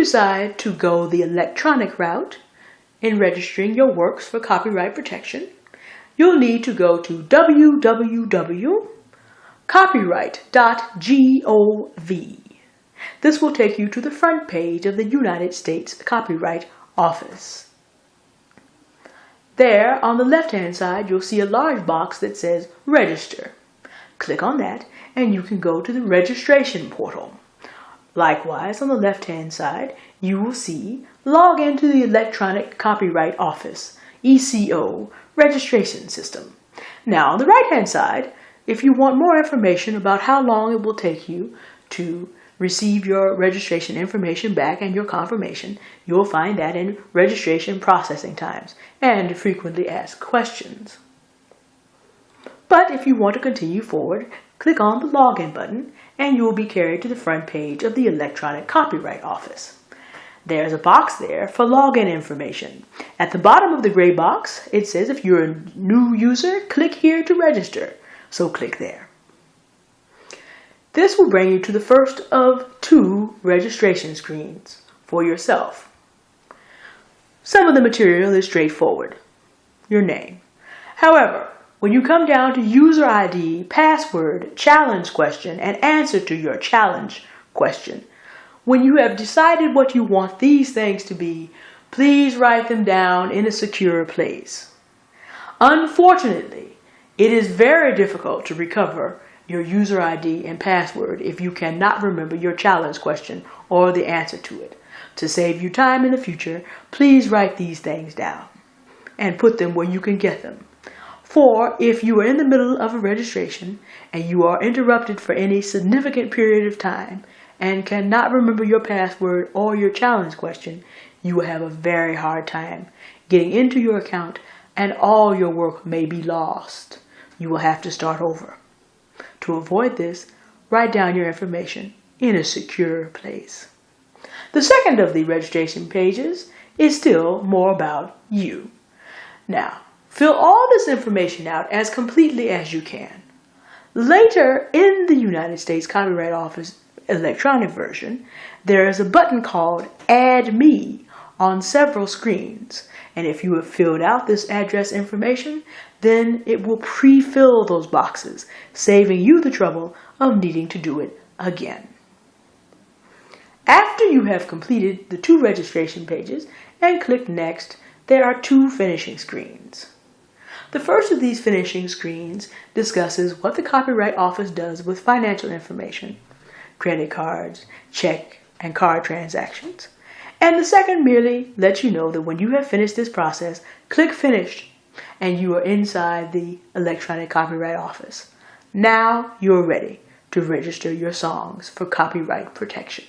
decide to go the electronic route in registering your works for copyright protection, you'll need to go to www.copyright.gov. This will take you to the front page of the United States Copyright Office. There, on the left-hand side, you'll see a large box that says Register. Click on that, and you can go to the registration portal. Likewise, on the left-hand side, you will see Log into the Electronic Copyright Office, ECO, registration system. Now, on the right-hand side, if you want more information about how long it will take you to receive your registration information back and your confirmation, you'll find that in registration processing times and frequently asked questions. But if you want to continue forward, click on the Login button and you will be carried to the front page of the Electronic Copyright Office. There's a box there for login information. At the bottom of the gray box, it says if you're a new user, click here to register. So click there. This will bring you to the first of 2 registration screens for yourself. Some of the material is straightforward. Your name. However, when you come down to user ID, password, challenge question, and answer to your challenge question, when you have decided what you want these things to be, please write them down in a secure place. Unfortunately, it is very difficult to recover your user ID and password if you cannot remember your challenge question or the answer to it. To save you time in the future, please write these things down and put them where you can get them. For if you are in the middle of a registration and you are interrupted for any significant period of time and cannot remember your password or your challenge question, you will have a very hard time getting into your account and all your work may be lost. You will have to start over. To avoid this, write down your information in a secure place. The second of the registration pages is still more about you. Now, fill all this information out as completely as you can. Later, in the United States Copyright Office electronic version, there is a button called Add Me on several screens. And if you have filled out this address information, then it will pre-fill those boxes, saving you the trouble of needing to do it again. After you have completed the 2 registration pages and click Next, there are 2 finishing screens. The first of these finishing screens discusses what the Copyright Office does with financial information, credit cards, check, and card transactions. And the second merely lets you know that when you have finished this process, click Finish, and you are inside the Electronic Copyright Office. Now you're ready to register your songs for copyright protection.